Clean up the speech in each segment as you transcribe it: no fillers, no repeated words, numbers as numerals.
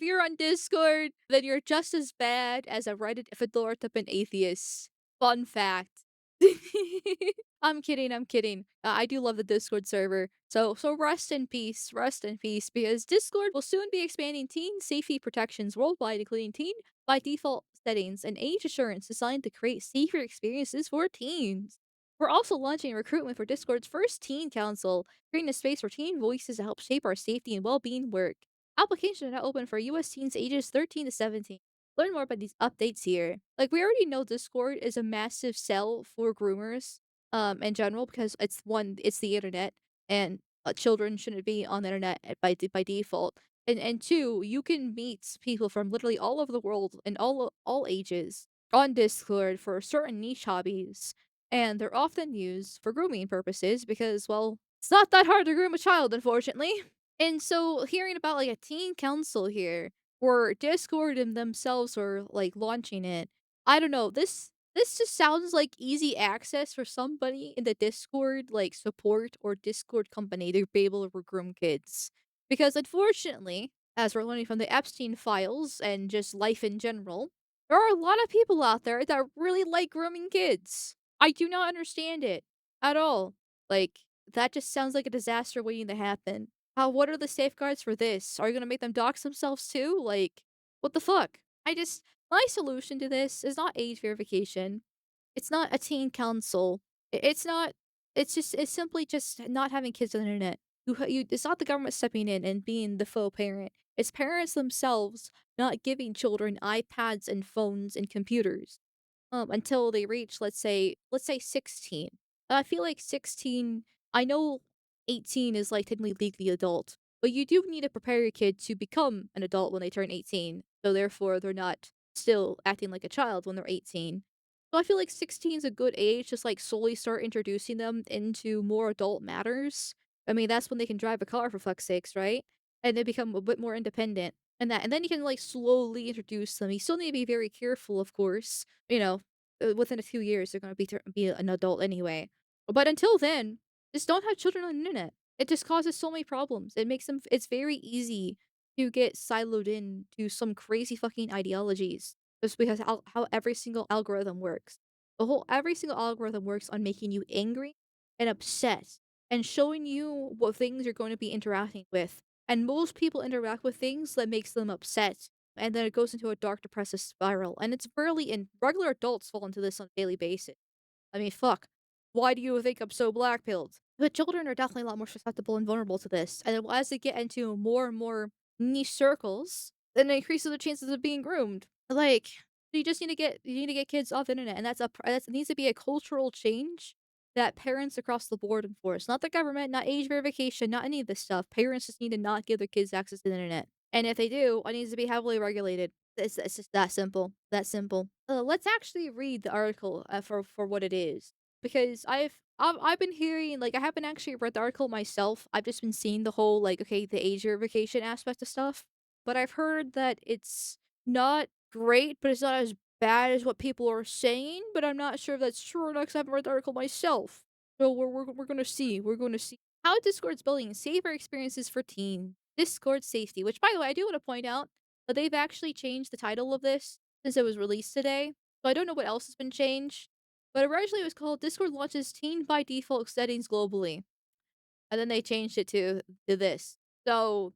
you're on Discord, then you're just as bad as a Reddit Fedora-tipping atheist. Fun fact. I'm kidding, I'm kidding. I do love the Discord server. So rest in peace, because Discord will soon be expanding teen safety protections worldwide, including teen by default settings and age assurance designed to create safer experiences for teens. We're also launching recruitment for Discord's first teen council, creating a space for teen voices to help shape our safety and well-being work. Applications are now open for US teens ages 13 to 17. Learn more about these updates here. Like, we already know Discord is a massive sell for groomers, in general, because it's the internet, and children shouldn't be on the internet by default. And two, you can meet people from literally all over the world and all ages on Discord for certain niche hobbies, and they're often used for grooming purposes because, well, it's not that hard to groom a child, unfortunately. And so hearing about like a teen council here, or Discord and themselves are like launching it, I don't know. This just sounds like easy access for somebody in the Discord like support or Discord company to be able to groom kids. Because unfortunately, as we're learning from the Epstein files and just life in general, there are a lot of people out there that really like grooming kids. I do not understand it at all. Like, that just sounds like a disaster waiting to happen. What are the safeguards for this? Are you gonna make them dox themselves too? Like, what the fuck? My solution to this is not age verification. It's not a teen council. It's not. It's simply just not having kids on the internet. It's not the government stepping in and being the faux parent. It's parents themselves not giving children iPads and phones and computers until they reach, let's say 16. I feel like 16, I know 18 is like technically legally adult, but you do need to prepare your kid to become an adult when they turn 18. So therefore they're not still acting like a child when they're 18. So I feel like 16 is a good age, just like slowly start introducing them into more adult matters. I mean, that's when they can drive a car for fuck's sakes, right? And they become a bit more independent. And then you can like slowly introduce them. You still need to be very careful, of course, within a few years, they're gonna be an adult anyway. But until then, just don't have children on the internet. It just causes so many problems. It's very easy to get siloed into some crazy fucking ideologies just because how every single algorithm works. Every single algorithm works on making you angry and upset and showing you what things you're going to be interacting with. And most people interact with things that makes them upset, and then it goes into a dark depressive spiral, and it's rarely and regular adults fall into this on a daily basis. I mean, fuck. Why do you think I'm so black-pilled? But children are definitely a lot more susceptible and vulnerable to this, and as they get into more and more niche circles, then it increases the chances of being groomed. Like, you need to get kids off the internet, and that needs to be a cultural change that parents across the board enforce. Not the government, not age verification, not any of this stuff. Parents just need to not give their kids access to the internet. And if they do, it needs to be heavily regulated. It's just that simple. That simple. Let's actually read the article for what it is, because I've been hearing, like, I haven't actually read the article myself. I've just been seeing the whole, like, okay, the age verification aspect of stuff. But I've heard that it's not great, but it's not as bad as what people are saying. But I'm not sure if that's true or not because I haven't read the article myself. So we're gonna see. We're gonna see how Discord's building safer experiences for teens. Discord safety, which, by the way, I do want to point out that they've actually changed the title of this since it was released today. So I don't know what else has been changed. But originally it was called Discord launches teen by default settings globally. And then they changed it to this. So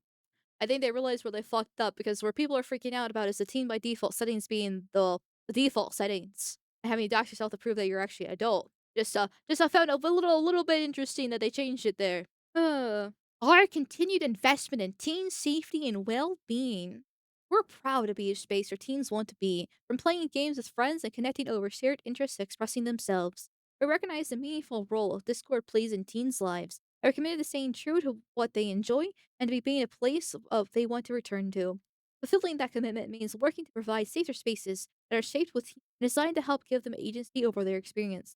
I think they realized where they fucked up, because where people are freaking out about is the teen by default settings being the default settings and having to dox yourself to prove that you're actually an adult. I found it a little bit interesting that they changed it there. Uh, our continued investment in teen safety and well-being. We're proud to be a space where teens want to be, from playing games with friends and connecting over shared interests to expressing themselves. We recognize the meaningful role Discord plays in teens' lives, and are committed to staying true to what they enjoy and to be being a place of they want to return to. Fulfilling that commitment means working to provide safer spaces that are shaped with and designed to help give them agency over their experience.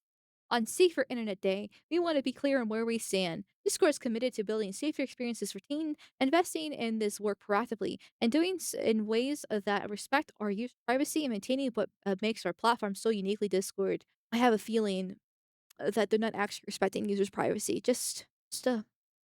On Safer Internet Day, we want to be clear on where we stand. Discord is committed to building safer experiences for teens, investing in this work proactively, and doing in ways that respect our user privacy and maintaining what makes our platform so uniquely Discord. I have a feeling that they're not actually respecting users' privacy. Just a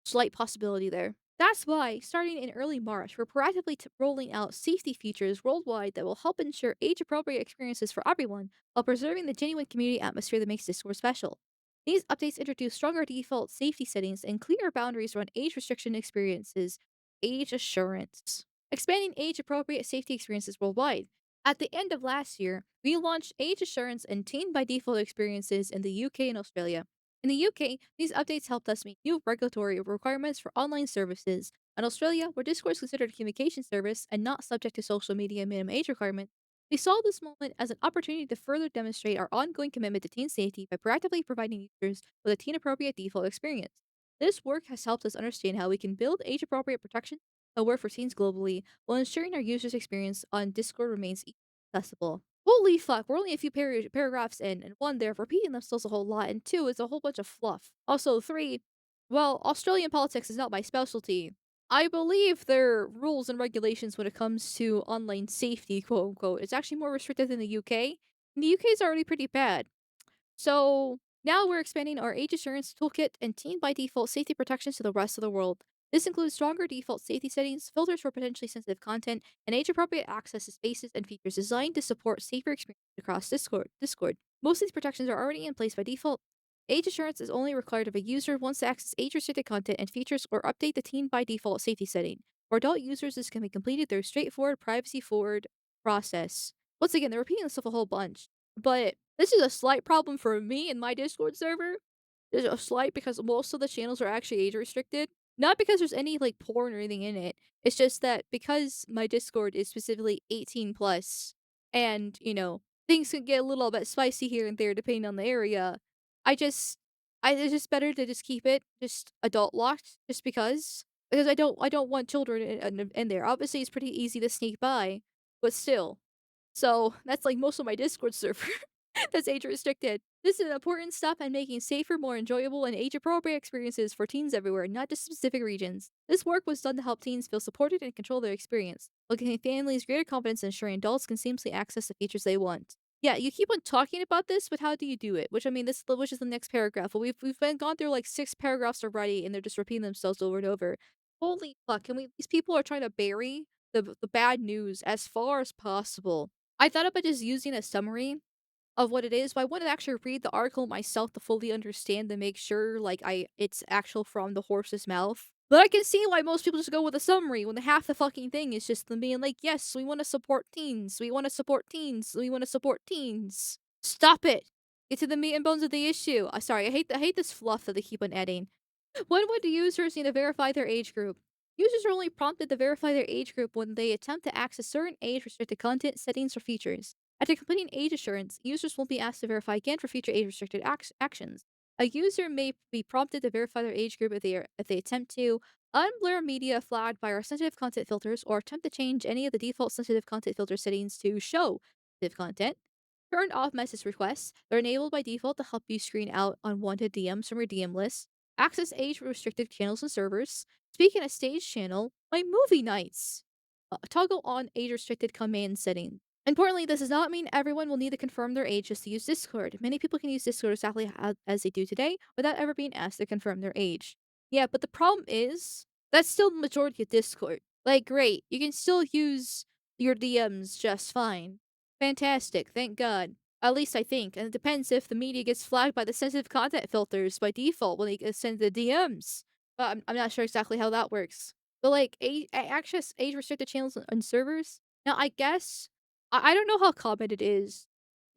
slight possibility there. That's why, starting in early March, we're proactively rolling out safety features worldwide that will help ensure age appropriate experiences for everyone while preserving the genuine community atmosphere that makes Discord special. These updates introduce stronger default safety settings and clearer boundaries around age restriction experiences, age assurance, expanding age appropriate safety experiences worldwide. At the end of last year, we launched age assurance and teen by default experiences in the UK and Australia. In the UK, these updates helped us meet new regulatory requirements for online services. In Australia, where Discord is considered a communication service and not subject to social media minimum age requirements, we saw this moment as an opportunity to further demonstrate our ongoing commitment to teen safety by proactively providing users with a teen appropriate default experience. This work has helped us understand how we can build age appropriate protection that work for teens globally while ensuring our users' experience on Discord remains accessible. Holy fuck, we're only a few paragraphs in, and one, they're repeating themselves a whole lot, and two, it's a whole bunch of fluff. Also, three, well, Australian politics is not my specialty. I believe their rules and regulations when it comes to online safety, quote unquote, is actually more restricted than the UK. And the UK is already pretty bad. So now we're expanding our age assurance toolkit and teen by default safety protections to the rest of the world. This includes stronger default safety settings, filters for potentially sensitive content, and age appropriate access to spaces and features designed to support safer experiences across Discord. Most of these protections are already in place by default. Age assurance is only required if a user wants to access age restricted content and features or update the teen by default safety setting. For adult users, this can be completed through a straightforward, privacy forward process. Once again, they're repeating this stuff a whole bunch. But this is a slight problem for me in my Discord server. There's a slight because most of the channels are actually age restricted. Not because there's any like porn or anything in it. It's just that because my Discord is specifically 18 plus and, things can get a little bit spicy here and there depending on the area. I just it's just better to just keep it just adult locked just because I don't want children in there. Obviously it's pretty easy to sneak by, but still. So that's like most of my Discord server that's age restricted. This is an important step in making safer, more enjoyable, and age appropriate experiences for teens everywhere, not just specific regions. This work was done to help teens feel supported and control their experience, while giving families greater confidence in ensuring adults can seamlessly access the features they want. Yeah, you keep on talking about this, but how do you do it? Which is the next paragraph. Well, we've been gone through like 6 paragraphs already, and they're just repeating themselves over and over. Holy fuck! Can we? These people are trying to bury the bad news as far as possible. I thought about just using a summary of what it is, but I wanted to actually read the article myself to fully understand and make sure like it's actual from the horse's mouth. But I can see why most people just go with a summary when the half the fucking thing is just them being like, yes, we want to support teens, we want to support teens, we want to support teens. Stop it. Get to the meat and bones of the issue. Sorry, I hate this fluff that they keep on adding. When would users need to verify their age group? Users are only prompted to verify their age group when they attempt to access certain age restricted content, settings, or features. After completing age assurance, users will be asked to verify again for future age restricted actions. A user may be prompted to verify their age group if they attempt to unblur media flagged by our sensitive content filters or attempt to change any of the default sensitive content filter settings to show sensitive content. Turn off message requests. They're enabled by default to help you screen out unwanted DMs from your DM list. Access age restricted channels and servers. Speaking of stage channel, my movie nights. Toggle on age restricted command setting. Importantly, this does not mean everyone will need to confirm their age just to use Discord. Many people can use Discord exactly as they do today without ever being asked to confirm their age. Yeah, but the problem is that's still the majority of Discord. Like, great, you can still use your DMs just fine. Fantastic, thank God. At least I think, and it depends if the media gets flagged by the sensitive content filters by default when they send the DMs. But I'm not sure exactly how that works. But like, access age restricted channels and servers. Now, I guess I don't know how common it is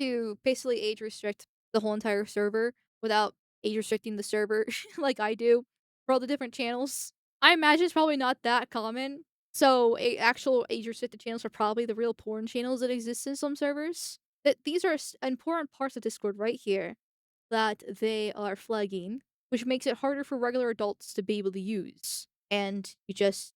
to basically age restrict the whole entire server without age restricting the server like I do for all the different channels. I imagine it's probably not that common. So, actual age restricted channels are probably the real porn channels that exist in some servers. That these are important parts of Discord right here that they are flagging, which makes it harder for regular adults to be able to use. And you just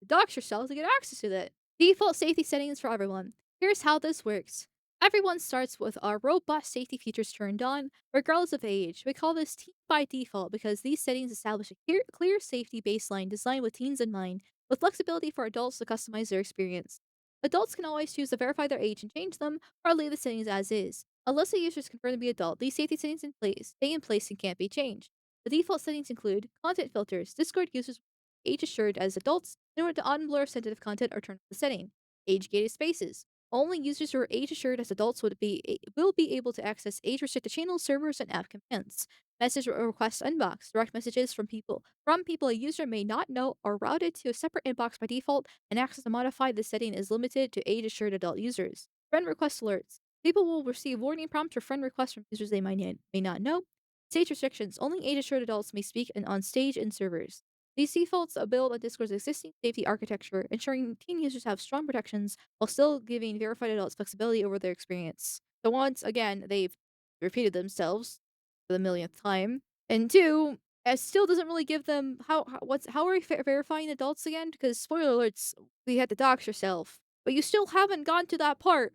dox yourself to get access to that. Default safety settings for everyone. Here's how this works. Everyone starts with our robust safety features turned on, regardless of age. We call this teen by default because these settings establish a clear safety baseline designed with teens in mind, with flexibility for adults to customize their experience. Adults can always choose to verify their age and change them, or leave the settings as is. Unless the user is confirmed to be adult, these safety settings stay in place and can't be changed. The default settings include content filters. Discord users age assured as adults in order to unblur sensitive content or turn off the setting. Age gated spaces. Only users who are age assured as adults will be able to access age restricted channels, servers, and app commands. Message or request inbox. Direct messages from people a user may not know are routed to a separate inbox by default, and access to modify this setting is limited to age assured adult users. Friend request alerts. People will receive warning prompts or friend requests from users they may not know. Stage restrictions. Only age assured adults may speak on stage and servers. These defaults build on Discord's existing safety architecture, ensuring teen users have strong protections while still giving verified adults flexibility over their experience. So once again, they've repeated themselves for the millionth time. And two, it still doesn't really give them how are we verifying adults again? Because spoiler alerts, you had to dox yourself, but you still haven't gone to that part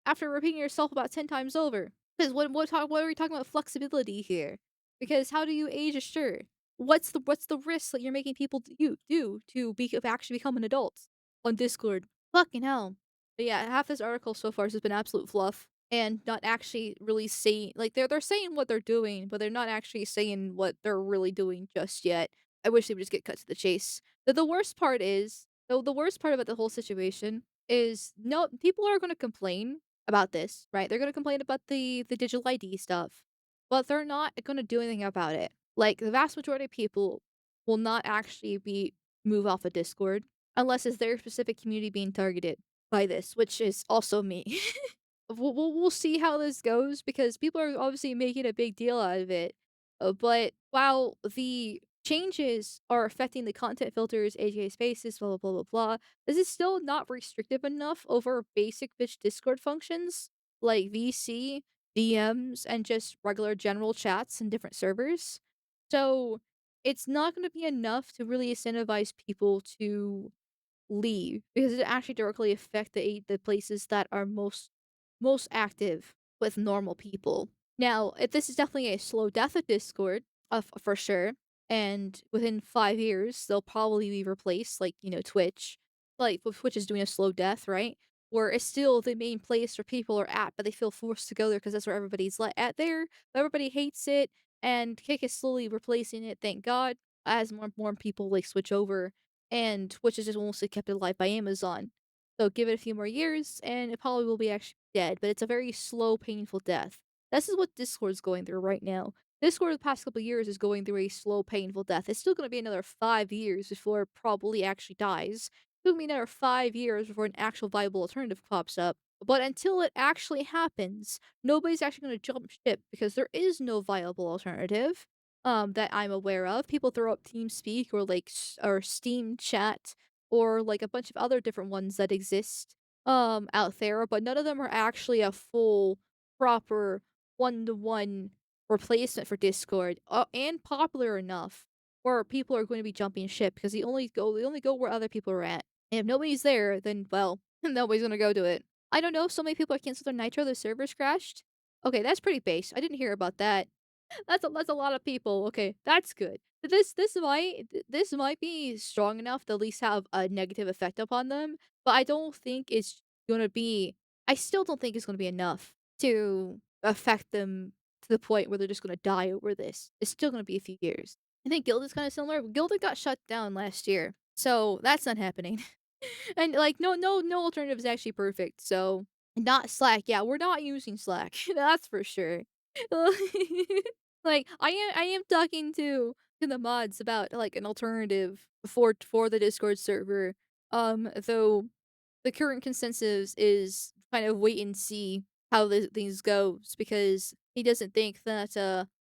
after repeating yourself about 10 times over. Because what are we talking about flexibility here? Because how do you age assure? What's the risk that you're making people do to actually become an adult on Discord? Fucking hell. But yeah, half this article so far has just been absolute fluff and not actually really saying like they're saying what they're doing, but they're not actually saying what they're really doing just yet. I wish they would just get cut to the chase. The worst part is though the worst part about the whole situation is no people are gonna complain about this, right? They're gonna complain about the digital ID stuff, but they're not gonna do anything about it. Like the vast majority of people will not actually be move off of Discord unless it's their specific community being targeted by this, which is also me. We'll see how this goes because people are obviously making a big deal out of it. But while the changes are affecting the content filters, AKA spaces, blah blah blah blah blah, this is still not restrictive enough over basic bitch Discord functions like VC, DMs, and just regular general chats in different servers. So it's not going to be enough to really incentivize people to leave because it actually directly affect the places that are most active with normal people. Now, if this is definitely a slow death of Discord, for sure, and within 5 years they'll probably be replaced, like Twitch, like with Twitch is doing a slow death, right? Where it's still the main place where people are at, but they feel forced to go there because that's where everybody's at there. But everybody hates it, and Kick is slowly replacing it. Thank God, as more people like switch over and Twitch is just mostly kept alive by Amazon. So give it a few more years, and it probably will be actually dead, but it's a very slow, painful death. This is what Discord's going through right now. Discord the past couple years is going through a slow, painful death. It's still going to be another 5 years before it probably actually dies. It's going to be another 5 years before an actual viable alternative pops up. But until it actually happens, nobody's actually going to jump ship because there is no viable alternative that I'm aware of. People throw up TeamSpeak or or Steam Chat or like a bunch of other different ones that exist out there, but none of them are actually a full proper one-to-one replacement for Discord and popular enough where people are going to be jumping ship because they only go where other people are at. And if nobody's there, then well, nobody's gonna go to it. I don't know, so many people are canceled their Nitro, their servers crashed. Okay, that's pretty base. I didn't hear about that. That's a lot of people. Okay, that's good. But this might be strong enough to at least have a negative effect upon them, but I don't think it's gonna be. I still don't think it's gonna be enough to affect them to the point where they're just gonna die over this. It's still gonna be a few years. I think Guild is kind of similar. Guild got shut down last year, so that's not happening. And like no alternative is actually perfect. So not Slack. Yeah, we're not using Slack. That's for sure. Like I am talking to the mods about like an alternative for the Discord server. Though the current consensus is kind of wait and see how things goes because he doesn't think that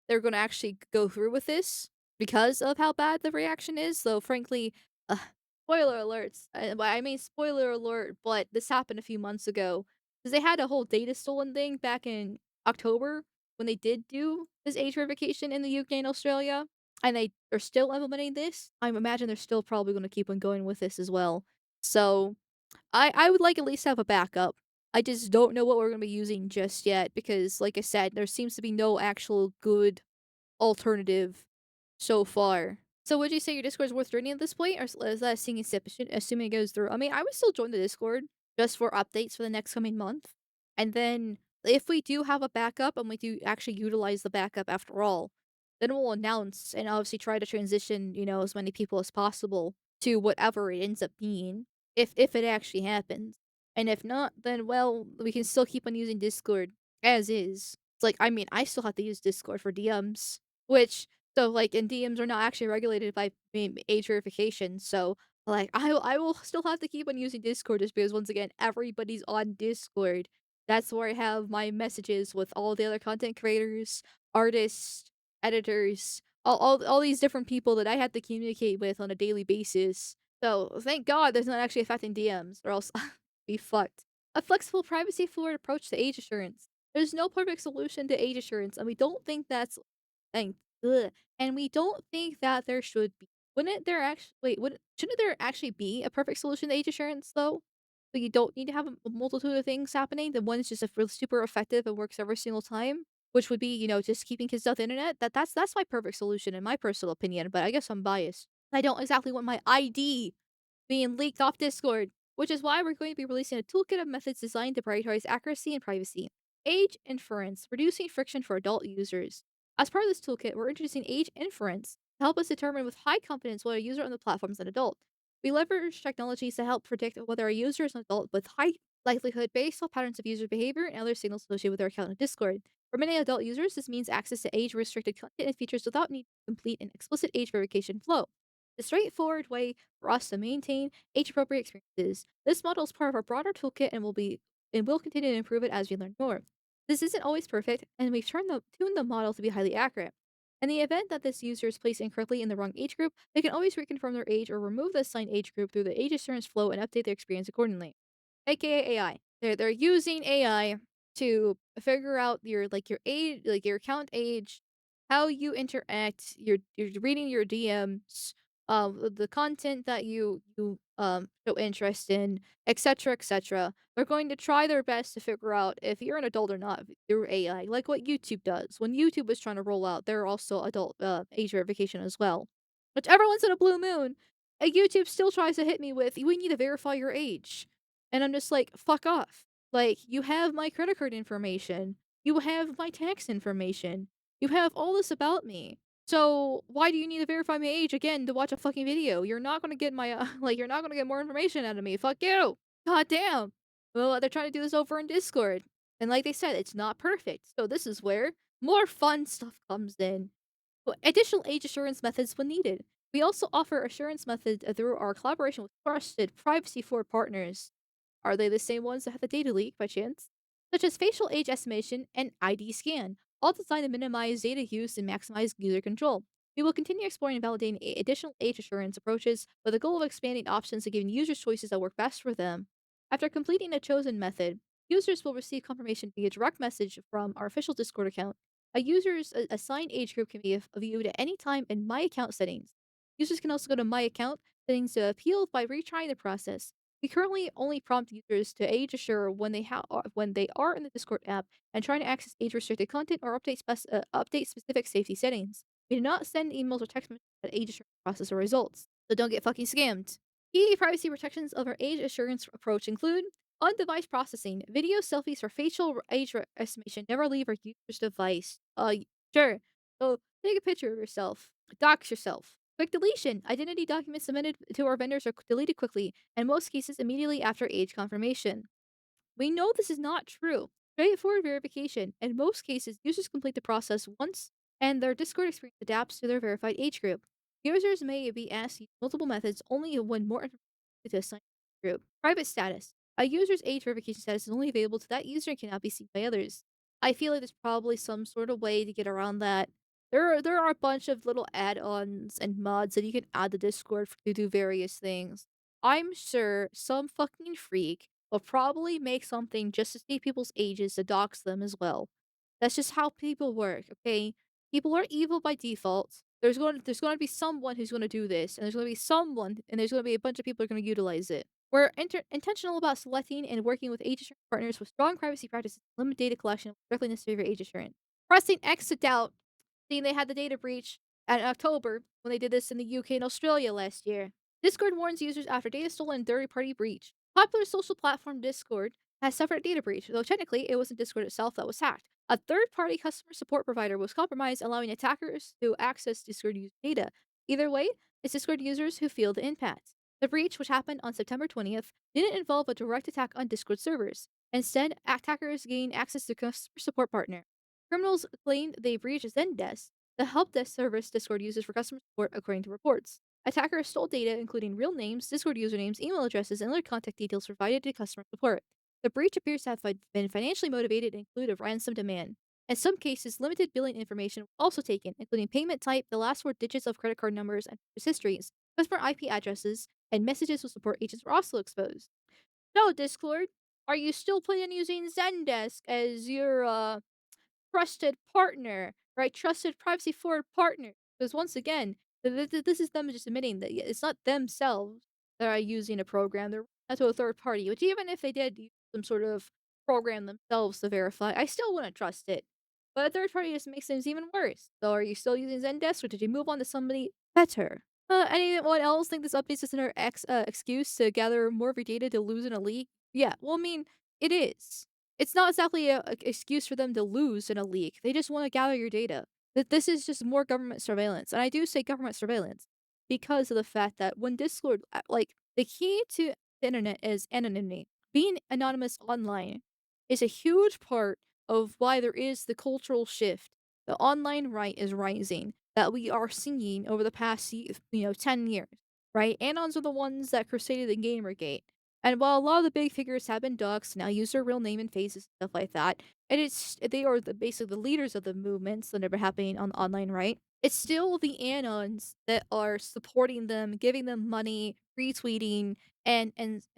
they're going to actually go through with this because of how bad the reaction is. Though frankly, uh, spoiler alerts. I mean spoiler alert, but this happened a few months ago because they had a whole data stolen thing back in October when they did do this age verification in the UK and Australia, and they are still implementing this. I imagine they're still probably going to keep on going with this as well. So I would like at least have a backup. I just don't know what we're going to be using just yet because, like I said, there seems to be no actual good alternative so far. So would you say your Discord is worth joining at this point, or is that seeing sufficient, assuming it goes through? I mean, I would still join the Discord just for updates for the next coming month. And then if we do have a backup and we do actually utilize the backup after all, then we'll announce and obviously try to transition, as many people as possible to whatever it ends up being, if it actually happens. And if not, then well, we can still keep on using Discord as is. It's like, I mean, I still have to use Discord for DMs, which so like and DMs are not actually regulated by age verification. So like I will still have to keep on using Discord just because once again everybody's on Discord. That's where I have my messages with all the other content creators, artists, editors, all these different people that I have to communicate with on a daily basis. So thank God there's not actually affecting DMs, or else be fucked. A flexible, privacy-forward approach to age assurance. There's no perfect solution to age assurance, and we don't think that's and ugh, and we don't think that there should be. Wouldn't there actually wait? Would shouldn't there actually be a perfect solution to age assurance though? So you don't need to have a multitude of things happening. The one is just super effective and works every single time, which would be just keeping kids off the internet. That's my perfect solution in my personal opinion. But I guess I'm biased. I don't exactly want my ID being leaked off Discord, which is why we're going to be releasing a toolkit of methods designed to prioritize accuracy and privacy. Age inference, reducing friction for adult users. As part of this toolkit, we're introducing age inference to help us determine with high confidence whether a user on the platform is an adult. We leverage technologies to help predict whether a user is an adult with high likelihood based on patterns of user behavior and other signals associated with their account on Discord. For many adult users, this means access to age restricted content and features without need to complete an explicit age verification flow. The straightforward way for us to maintain age-appropriate experiences. This model is part of our broader toolkit and will continue to improve it as we learn more. This isn't always perfect, and we've tuned the model to be highly accurate. In the event that this user is placed incorrectly in the wrong age group, they can always reconfirm their age or remove the assigned age group through the age assurance flow and update their experience accordingly. AKA AI. They're using AI to figure out your age, like your account age, how you interact, you're reading your DMs, the content that you show interest in, etc., etc. They're going to try their best to figure out if you're an adult or not through AI, like what YouTube does. When YouTube was trying to roll out their also adult age verification as well, which every once in a blue moon, YouTube still tries to hit me with, "We need to verify your age," and I'm just like, "Fuck off!" Like you have my credit card information, you have my tax information, you have all this about me. So why do you need to verify my age again to watch a fucking video? You're not gonna get my like you're not gonna get more information out of me. Fuck you. God damn. Well, they're trying to do this over in Discord. And like they said, it's not perfect. So this is where more fun stuff comes in. Additional age assurance methods when needed. We also offer assurance methods through our collaboration with trusted privacy forward partners. Are they the same ones that had the data leak by chance? Such as facial age estimation and ID scan, all designed to minimize data use and maximize user control. We will continue exploring and validating additional age assurance approaches with the goal of expanding options and giving users choices that work best for them. After completing a chosen method, users will receive confirmation via direct message from our official Discord account. A user's assigned age group can be viewed at any time in My Account settings. Users can also go to My Account settings to appeal by retrying the process. We currently only prompt users to age assure when they are in the Discord app and trying to access age restricted content or update specific safety settings. We do not send emails or text messages about age assurance process or results, so don't get fucking scammed. Key privacy protections of our age assurance approach include on-device processing, video selfies for facial estimation never leave our user's device. Sure. So take a picture of yourself, dox yourself. Quick deletion. Identity documents submitted to our vendors are deleted quickly, and in most cases immediately after age confirmation. We know this is not true. Straightforward verification. In most cases, users complete the process once, and their Discord experience adapts to their verified age group. Users may be asked to use multiple methods only when more information is to assign group. Private status. A user's age verification status is only available to that user and cannot be seen by others. I feel like there's probably some sort of way to get around that. There are a bunch of little add-ons and mods that you can add to Discord to do various things. I'm sure some fucking freak will probably make something just to see people's ages to dox them as well. That's just how people work, okay? People are evil by default. There's going to be someone who's going to do this, and there's going to be someone, and there's going to be a bunch of people who are going to utilize it. We're intentional about selecting and working with age assurance partners with strong privacy practices, limit data collection, directly necessary for age assurance. Pressing X to doubt, seeing they had the data breach in October when they did this in the UK and Australia last year. Discord warns users after data stolen and third-party breach. Popular social platform Discord has suffered a data breach, though technically it wasn't Discord itself that was hacked. A third-party customer support provider was compromised, allowing attackers to access Discord user data. Either way, is Discord users who feel the impact. The breach, which happened on September 20th, didn't involve a direct attack on Discord servers. Instead, attackers gained access to customer support partner. Criminals claimed they breached Zendesk, the help desk service Discord uses for customer support, according to reports. Attackers stole data, including real names, Discord usernames, email addresses, and other contact details provided to customer support. The breach appears to have been financially motivated and include a ransom demand. In some cases, limited billing information was also taken, including payment type, the last four digits of credit card numbers and purchase histories. Customer IP addresses and messages with support agents were also exposed. So, Discord, are you still planning on using Zendesk as your trusted partner, right? Trusted privacy forward partner. Because once again, this is them just admitting that it's not themselves that are using a program. They're not to a third party, which even if they did use some sort of program themselves to verify, I still wouldn't trust it. But a third party just makes things even worse. So are you still using Zendesk or did you move on to somebody better? Anyone else think this update is another excuse to gather more of your data to lose in a leak? Yeah, well, I mean, it is. It's not exactly a excuse for them to lose in a leak. They just want to gather your data. That this is just more government surveillance. And I do say government surveillance because of the fact that when Discord, like, the key to the internet is anonymity. Being anonymous online is a huge part of why there is the cultural shift. The online right is rising that we are seeing over the past 10 years, right? Anons are the ones that crusaded the Gamergate. And while a lot of the big figures have been doxxed, now use their real name and faces and stuff like that, and they are basically the leaders of the movements that are happening on the online right. It's still the anons that are supporting them, giving them money, retweeting, and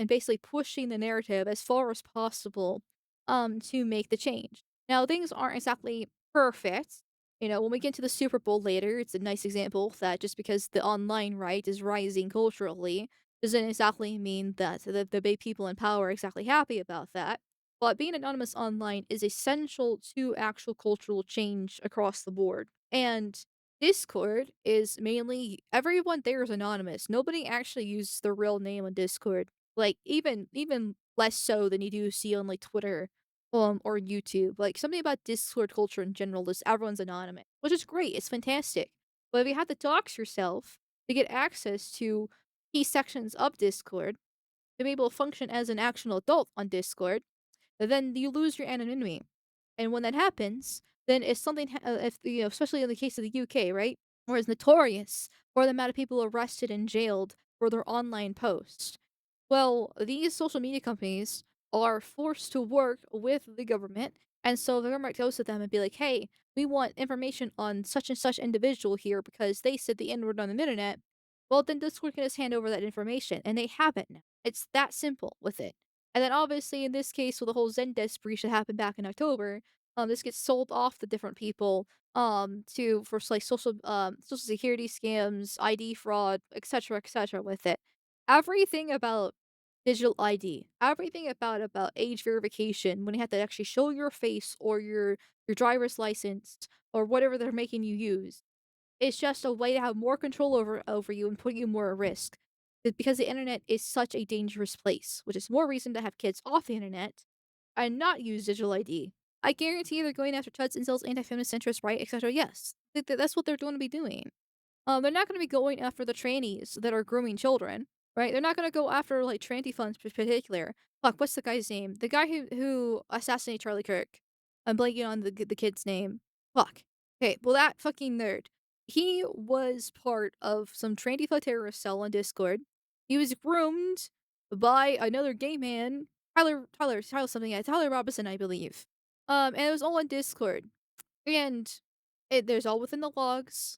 basically pushing the narrative as far as possible, to make the change. Now things aren't exactly perfect. When we get to the Super Bowl later, it's a nice example that just because the online right is rising culturally doesn't exactly mean that the big people in power are exactly happy about that. But being anonymous online is essential to actual cultural change across the board. And Discord is mainly everyone there is anonymous. Nobody actually uses their real name on Discord. Like even less so than you do see on like Twitter or YouTube. Like something about Discord culture in general is everyone's anonymous, which is great. It's fantastic. But if you have to dox yourself to get access to key sections of Discord to be able to function as an actual adult on Discord, then you lose your anonymity. And when that happens, then if something, if especially in the case of the UK, right, where it's notorious for the amount of people arrested and jailed for their online posts. Well, these social media companies are forced to work with the government, and so the government goes to them and be like, "Hey, we want information on such and such individual here because they said the N word on the internet." Well, then Discord can just hand over that information, and they have it now. It's that simple with it. And then obviously in this case with the whole Zendesk breach that happened back in October, this gets sold off to different people to for like social security scams, ID fraud, etc., with it. Everything about digital ID, everything about age verification when you have to actually show your face or your driver's license or whatever they're making you use. It's just a way to have more control over you and put you more at risk. Because the internet is such a dangerous place, which is more reason to have kids off the internet and not use digital ID. I guarantee they're going after chuds, incels, anti-feminist centrists, right, etc. Yes, that's what they're going to be doing. They're not going to be going after the trannies that are grooming children, right? They're not going to go after like tranny funds in particular. Fuck, what's the guy's name? The guy who assassinated Charlie Kirk. I'm blanking on the kid's name. Fuck. Okay, well that fucking nerd. He was part of some tranny terrorist cell on Discord. He was groomed by another gay man, Tyler something, yeah, Tyler Robinson, I believe. And it was all on Discord, and there's all within the logs.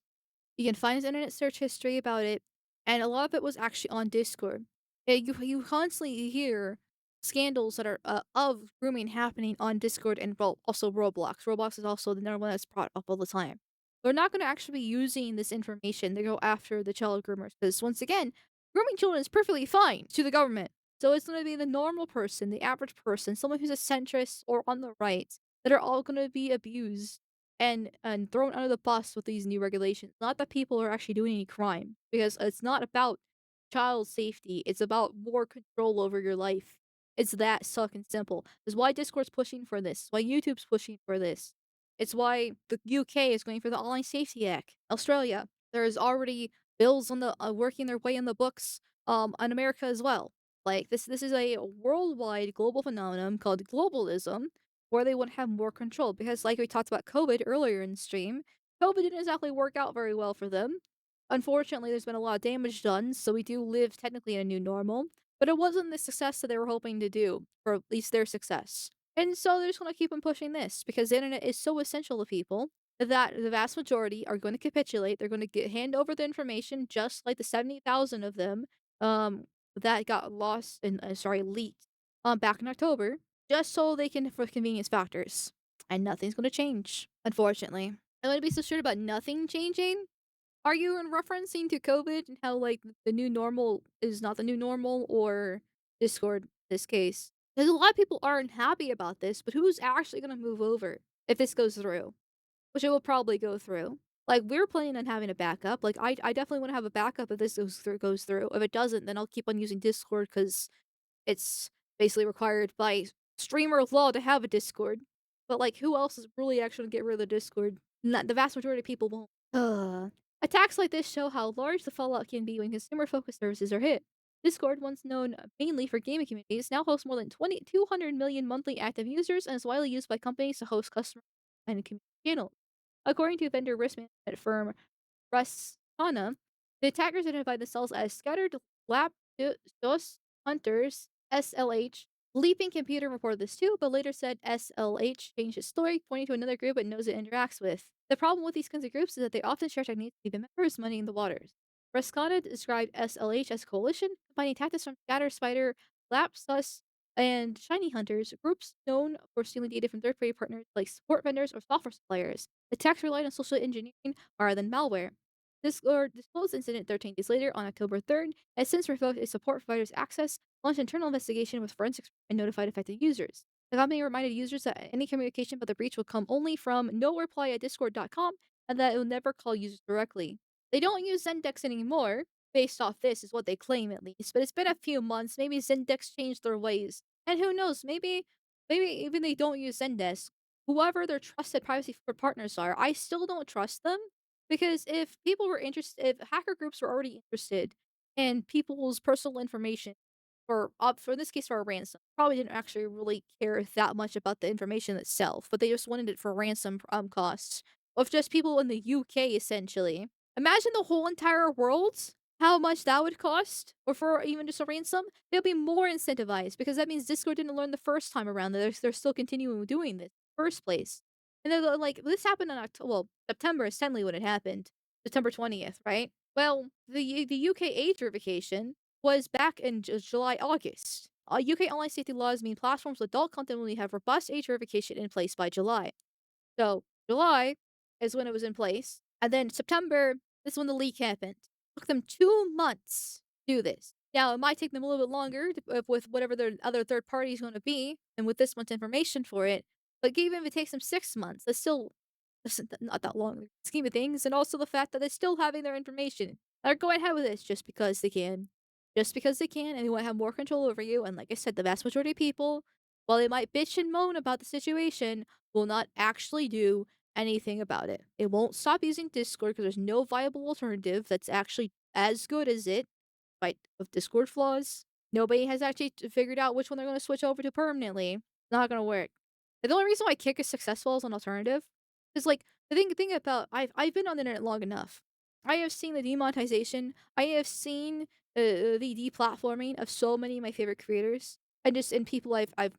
You can find his internet search history about it, and a lot of it was actually on Discord. You constantly hear scandals that are of grooming happening on Discord and well, also Roblox. Roblox is also the number one that's brought up all the time. They're not going to actually be using this information to go after the child groomers because once again, grooming children is perfectly fine to the government. So it's going to be the normal person, the average person, someone who's a centrist or on the right, that are all going to be abused and thrown under the bus with these new regulations. Not that people are actually doing any crime, because it's not about child safety. It's about more control over your life. It's that sucking simple. It's why Discord's pushing for this. Why YouTube's pushing for this. It's why the UK is going for the Online Safety Act. Australia, there is already bills on the working their way in the books on America as well. Like this is a worldwide global phenomenon called globalism where they want to have more control because like we talked about COVID earlier in the stream, COVID didn't exactly work out very well for them. Unfortunately, there's been a lot of damage done, so we do live technically in a new normal, but it wasn't the success that they were hoping to do, or at least their success. And so they're just going to keep on pushing this because the internet is so essential to people that the vast majority are going to capitulate. They're going to hand over the information, just like the 70,000 of them um, that got lost and leaked back in October, just so they can for convenience factors. And nothing's going to change, unfortunately. I'm going to be so sure about nothing changing. Are you in referencing to COVID and how like the new normal is not the new normal or Discord in this case? Because a lot of people aren't happy about this, but who's actually going to move over if this goes through? Which it will probably go through. Like, we're planning on having a backup. Like, I definitely wanna have a backup if this goes through. If it doesn't, then I'll keep on using Discord because it's basically required by streamer law to have a Discord. But, like, who else is really actually gonna get rid of the Discord? Not the vast majority of people won't. Attacks like this show how large the fallout can be when consumer-focused services are hit. Discord, once known mainly for gaming communities, now hosts more than 200 million monthly active users and is widely used by companies to host customer and community channels. According to vendor risk management firm Ruscana, the attackers identified themselves as Scattered Lapdos Hunters (SLH). Leaping Computer reported this too, but later said SLH changed its story, pointing to another group it knows it interacts with. The problem with these kinds of groups is that they often share techniques to keep the members muddying the waters. Ruscana described SLH as a coalition, combining tactics from Scatter Spider, Lapsus, and Shiny Hunters, groups known for stealing data from third-party partners like support vendors or software suppliers. Attacks relied on social engineering rather than malware. This disclosed incident 13 days later on October 3rd has since revoked its support provider's access, launched internal investigation with forensics, and notified affected users. The company reminded users that any communication about the breach will come only from noreply@discord.com and that it will never call users directly. They don't use Zendex anymore, based off this, is what they claim at least, but it's been a few months. Maybe Zendex changed their ways. And who knows, maybe even they don't use Zendesk. Whoever their trusted privacy partners are, I still don't trust them because if people were interested, if hacker groups were already interested in people's personal information for this case for a ransom, probably didn't actually really care that much about the information itself, but they just wanted it for ransom costs of just people in the UK essentially. Imagine the whole entire world, how much that would cost, or for even just a ransom. They'll be more incentivized because that means Discord didn't learn the first time around that they're still continuing doing this in the first place. And they're like, this happened in October. Well, September is technically when it happened, September 20th, right? Well, the UK age verification was back in July, August. UK online safety laws mean platforms with adult content only have robust age verification in place by July. So July is when it was in place, and then September is when the leak happened. Took them 2 months to do this. Now it might take them a little bit longer with whatever their other third party is going to be, and with this much information for it. But even if it takes them 6 months, that's not that long in the scheme of things. And also the fact that they're still having their information. They're going ahead with this just because they can. Just because they can, and they want to have more control over you. And like I said, the vast majority of people, while they might bitch and moan about the situation, will not actually do anything about it. It won't stop using Discord because there's no viable alternative that's actually as good as it, right? With Discord flaws, nobody has actually figured out which one they're going to switch over to permanently. Not going to work. The only reason why Kick is successful as an alternative is like the thing about I've been on the internet long enough. I have seen the demonetization. I have seen the deplatforming of so many of my favorite creators and people I've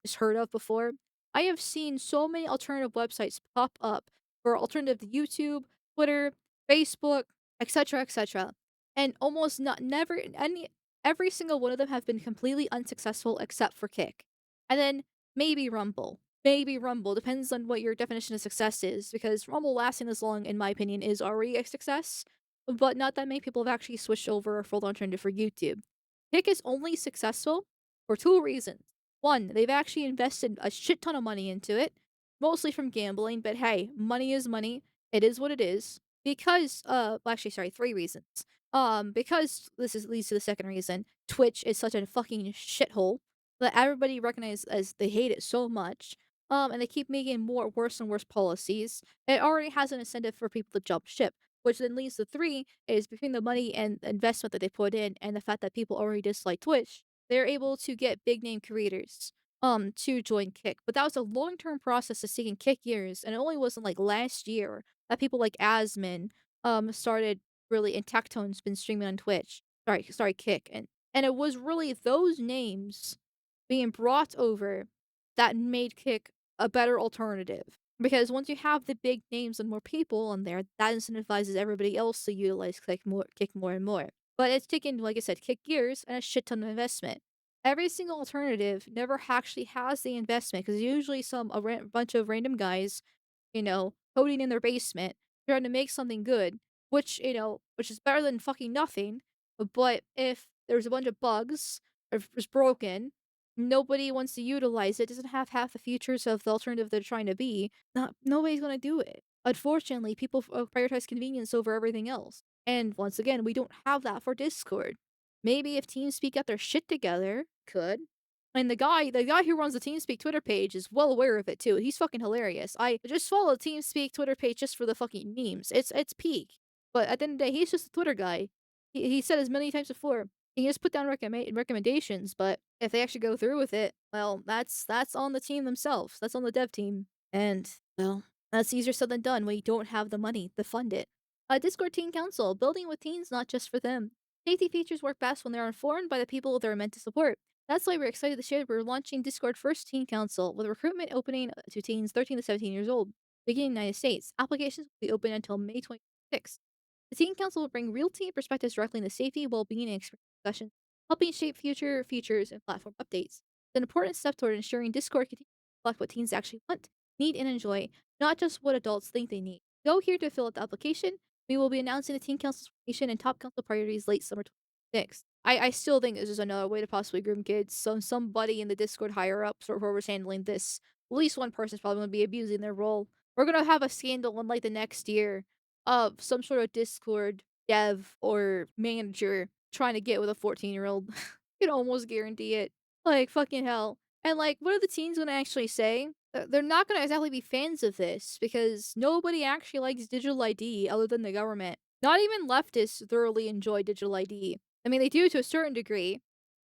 just heard of before. I have seen so many alternative websites pop up for alternative to YouTube, Twitter, Facebook, etc., etc. And almost not never any every single one of them have been completely unsuccessful except for Kick. And then maybe Rumble. Maybe Rumble. Depends on what your definition of success is, because Rumble lasting this long, in my opinion, is already a success. But not that many people have actually switched over a full alternative for YouTube. Kick is only successful for two reasons. One, they've actually invested a shit ton of money into it, mostly from gambling, but hey, money is money. It is what it is. Because well, actually sorry, three reasons. Because leads to the second reason. Twitch is such a fucking shithole that everybody recognizes as they hate it so much. And they keep making more worse and worse policies. It already has an incentive for people to jump ship, which then leads to 3 is between the money and investment that they put in and the fact that people already dislike Twitch, they're able to get big name creators to join Kick. But that was a long-term process that's taken Kick years, and it only wasn't like last year that people like Asmin started really and Tectone's been streaming on Twitch. Sorry, Kick. And it was really those names being brought over that made Kick a better alternative. Because once you have the big names and more people on there, that incentivizes everybody else to utilize Kick more and more. But it's taken, like I said, Kick years and a shit ton of investment. Every single alternative never actually has the investment because usually bunch of random guys, coding in their basement, trying to make something good, which is better than fucking nothing. But if there's a bunch of bugs or if it's broken, nobody wants to utilize it, doesn't have half the features of the alternative they're trying to be, nobody's gonna do it. Unfortunately, people prioritize convenience over everything else. And once again, we don't have that for Discord. Maybe if TeamSpeak got their shit together, could. And the guy who runs the TeamSpeak Twitter page is well aware of it too. He's fucking hilarious. I just follow TeamSpeak Twitter page just for the fucking memes. It's peak. But at the end of the day, he's just a Twitter guy. He said as many times before, he just put down recommendations, but if they actually go through with it, well, that's on the team themselves. That's on the dev team. And well, that's easier said than done when you don't have the money to fund it. A Discord Teen Council, building with teens, not just for them. Safety features work best when they're informed by the people they're meant to support. That's why we're excited to share we're launching Discord First Teen Council, with recruitment opening to teens 13 to 17 years old, beginning in the United States. Applications will be open until May 26th. The Teen Council will bring real teen perspectives directly into safety, well-being, and experience discussions, helping shape future features and platform updates. It's an important step toward ensuring Discord continues to reflect what teens actually want, need, and enjoy, not just what adults think they need. Go here to fill out the application. We will be announcing the Teen Council's formation and top council priorities late summer 2026. I still think this is another way to possibly groom kids. Somebody in the Discord higher ups or whoever's handling this, at least one person's probably gonna be abusing their role. We're gonna have a scandal in like the next year of some sort of Discord dev or manager trying to get with a 14-year-old. You can almost guarantee it. Like fucking hell. And like, what are the teens gonna actually say? They're not gonna exactly be fans of this because nobody actually likes digital ID other than the government. Not even leftists thoroughly enjoy digital ID. I mean, they do to a certain degree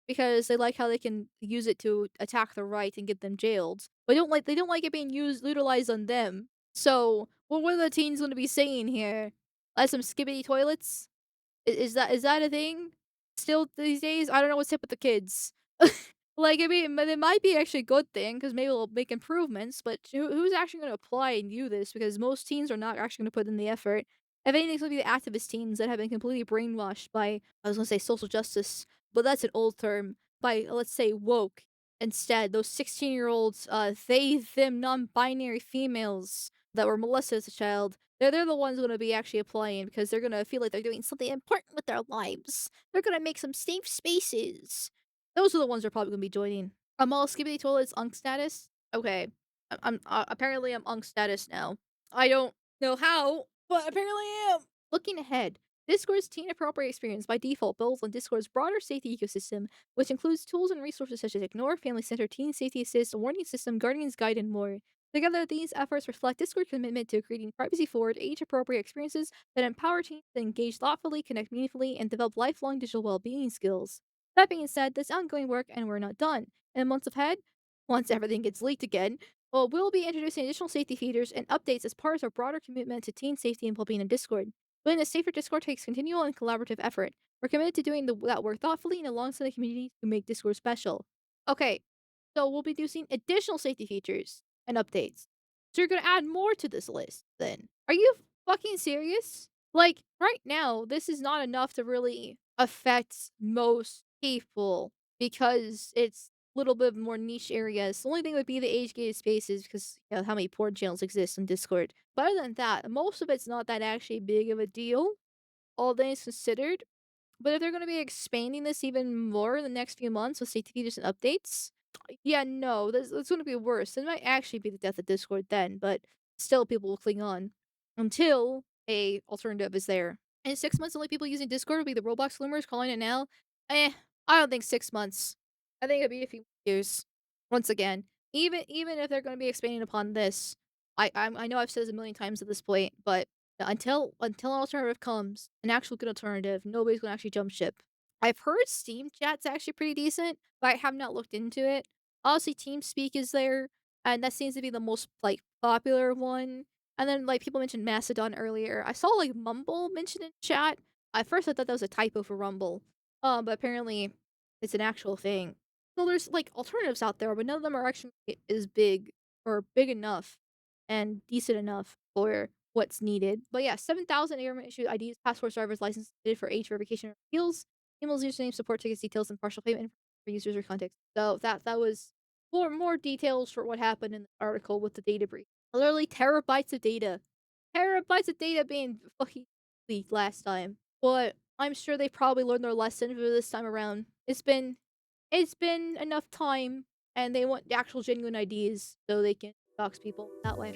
because they like how they can use it to attack the right and get them jailed. But they don't like it being utilized on them. So, well, what are the teens going to be saying here? Like some skibbity toilets? Is that a thing still these days? I don't know what's hip with the kids. Like, I mean, it might be actually a good thing because maybe it'll make improvements. But who's actually going to apply and do this? Because most teens are not actually going to put in the effort. If anything, it's going to be the activist teens that have been completely brainwashed by, I was going to say social justice, but that's an old term, by, let's say, woke. Instead, those 16-year-olds, they, them, non-binary females that were molested as a child, they're the ones gonna be actually applying because they're gonna feel like they're doing something important with their lives. They're gonna make some safe spaces. Those are the ones that are probably gonna be joining. I'm all skibbity toilets unk status. Okay, apparently I'm unk status now. I don't know how, but apparently I am. Looking ahead, Discord's teen appropriate experience by default builds on Discord's broader safety ecosystem, which includes tools and resources such as Ignore, Family Center, Teen Safety Assist, Warning System, Guardian's Guide, and more. Together, these efforts reflect Discord's commitment to creating privacy-forward, age-appropriate experiences that empower teens to engage thoughtfully, connect meaningfully, and develop lifelong digital well-being skills. That being said, this ongoing work, and we're not done. In the months ahead, once everything gets leaked again, well, we'll be introducing additional safety features and updates as part of our broader commitment to teen safety and well-being in Discord. Building a safer Discord takes continual and collaborative effort. We're committed to doing that work thoughtfully and alongside the community to make Discord special. Okay, so we'll be using additional safety features and updates. So you're gonna add more to this list then. Are you fucking serious? Like, right now, this is not enough to really affect most people because it's a little bit more niche areas. The only thing would be the age-gated spaces because how many porn channels exist in Discord. But other than that, most of it's not that actually big of a deal, all things considered. But if they're gonna be expanding this even more in the next few months with safety features and updates, yeah, no, that's gonna be worse. It might actually be the death of Discord then, but still people will cling on until a alternative is there. In 6 months, only people using Discord will be the Roblox Bloomers calling it now. Eh, I don't think 6 months. I think it'll be a few years. Once again, even if they're gonna be expanding upon this, I know I've said this a million times at this point, but Until an alternative comes, an actual good alternative, nobody's gonna actually jump ship. I've heard Steam chat's actually pretty decent, but I have not looked into it. Obviously, TeamSpeak is there, and that seems to be the most, like, popular one. And then, like, people mentioned Mastodon earlier. I saw, like, Mumble mentioned in chat. At first, I thought that was a typo for Rumble, but apparently it's an actual thing. So there's, like, alternatives out there, but none of them are actually as big or big enough and decent enough for what's needed. But yeah, 7,000 government issued IDs, passport servers licensed for age verification or appeals, emails, username, support tickets, details, and partial payment for users or context. So that was more details for what happened in the article with the data breach. Literally terabytes of data being fucking leaked last time. But I'm sure they probably learned their lesson for this time around. It's been enough time, and they want the actual genuine IDs so they can dox people that way.